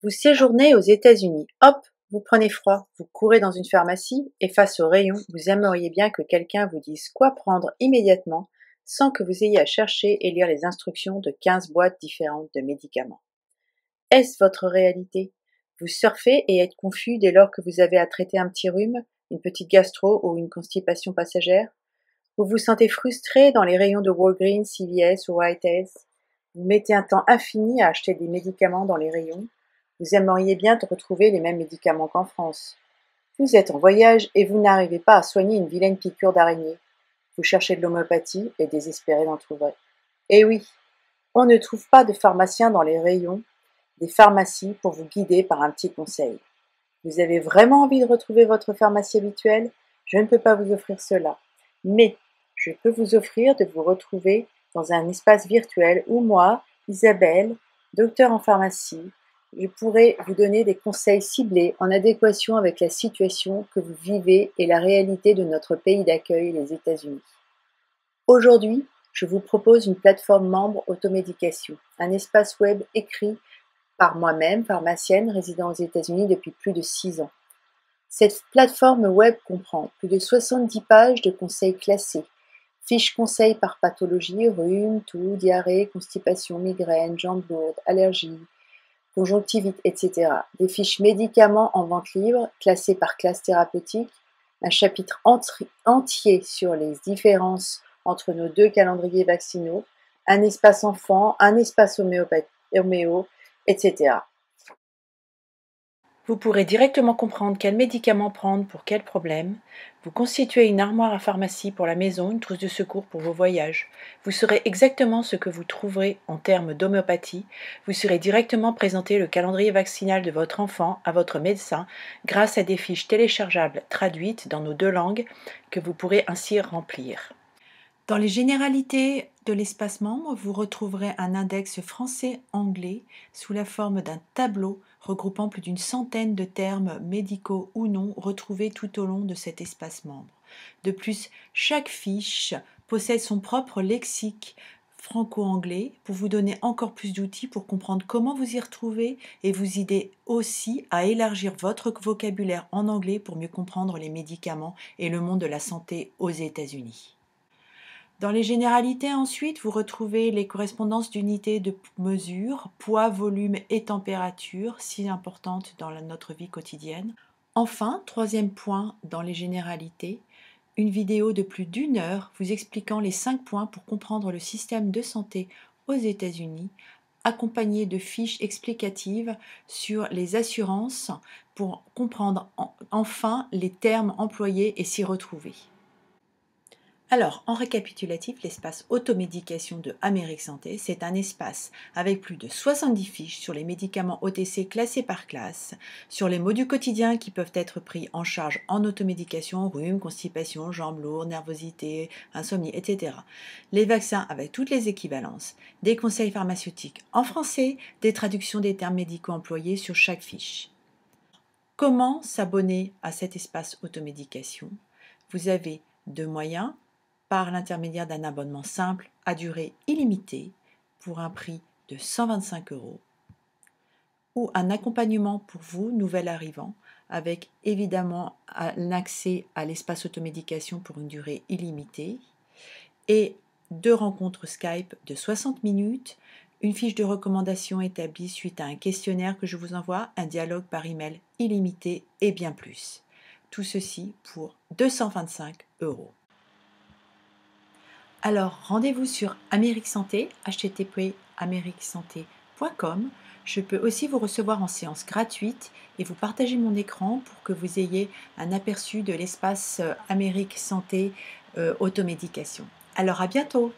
Vous séjournez aux États-Unis. Hop, vous prenez froid, vous courez dans une pharmacie et face au rayon, vous aimeriez bien que quelqu'un vous dise quoi prendre immédiatement sans que vous ayez à chercher et lire les instructions de 15 boîtes différentes de médicaments. Est-ce votre réalité? Vous surfez et êtes confus dès lors que vous avez à traiter un petit rhume, une petite gastro ou une constipation passagère? Vous vous sentez frustré dans les rayons de Walgreens, CVS ou Rite Aid? Vous mettez un temps infini à acheter des médicaments dans les rayons. Vous aimeriez bien retrouver les mêmes médicaments qu'en France. Vous êtes en voyage et vous n'arrivez pas à soigner une vilaine piqûre d'araignée. Vous cherchez de l'homéopathie et désespéré d'en trouver. Eh oui, on ne trouve pas de pharmacien dans les rayons des pharmacies pour vous guider par un petit conseil. Vous avez vraiment envie de retrouver votre pharmacie habituelle? Je ne peux pas vous offrir cela. Mais je peux vous offrir de vous retrouver dans un espace virtuel où moi, Isabelle, docteur en pharmacie, je pourrai vous donner des conseils ciblés en adéquation avec la situation que vous vivez et la réalité de notre pays d'accueil, les États-Unis. Aujourd'hui, je vous propose une plateforme membre automédication, un espace web écrit par moi-même, pharmacienne, résidant aux États-Unis depuis plus de 6 ans. Cette plateforme web comprend plus de 70 pages de conseils classés, fiches conseils par pathologie, rhume, toux, diarrhée, constipation, migraine, jambes lourdes, allergies, conjonctivite, etc. Des fiches médicaments en vente libre, classées par classe thérapeutique, un chapitre entier sur les différences entre nos deux calendriers vaccinaux, un espace enfant, un espace homéo, etc. Vous pourrez directement comprendre quel médicament prendre pour quel problème. Vous constituez une armoire à pharmacie pour la maison, une trousse de secours pour vos voyages. Vous saurez exactement ce que vous trouverez en termes d'homéopathie. Vous serez directement présenté le calendrier vaccinal de votre enfant à votre médecin grâce à des fiches téléchargeables traduites dans nos 2 langues que vous pourrez ainsi remplir. Dans les généralités de l'espace membre, vous retrouverez un index français-anglais sous la forme d'un tableau regroupant plus d'une centaine de termes médicaux ou non retrouvés tout au long de cet espace membre. De plus, chaque fiche possède son propre lexique franco-anglais pour vous donner encore plus d'outils pour comprendre comment vous y retrouver et vous aider aussi à élargir votre vocabulaire en anglais pour mieux comprendre les médicaments et le monde de la santé aux États-Unis. Dans les généralités, ensuite, vous retrouvez les correspondances d'unités de mesure, poids, volume et température, si importantes dans notre vie quotidienne. Enfin, 3e point dans les généralités, une vidéo de plus d'1 heure vous expliquant les 5 points pour comprendre le système de santé aux États-Unis, accompagnée de fiches explicatives sur les assurances pour comprendre enfin les termes employés et s'y retrouver. Alors, en récapitulatif, l'espace automédication de Amérique Santé, c'est un espace avec plus de 70 fiches sur les médicaments OTC classés par classe, sur les maux du quotidien qui peuvent être pris en charge en automédication, rhume, constipation, jambes lourdes, nervosité, insomnie, etc. Les vaccins avec toutes les équivalences, des conseils pharmaceutiques en français, des traductions des termes médicaux employés sur chaque fiche. Comment s'abonner à cet espace automédication? Vous avez 2 moyens. Par l'intermédiaire d'un abonnement simple à durée illimitée pour un prix de 125 € ou un accompagnement pour vous, nouvel arrivant, avec évidemment un accès à l'espace automédication pour une durée illimitée et 2 rencontres Skype de 60 minutes, une fiche de recommandation établie suite à un questionnaire que je vous envoie, un dialogue par email illimité et bien plus. Tout ceci pour 225 €. Alors, rendez-vous sur Amérique Santé, http://ameriquesanté.com. Je peux aussi vous recevoir en séance gratuite et vous partager mon écran pour que vous ayez un aperçu de l'espace Amérique Santé automédication. Alors, à bientôt!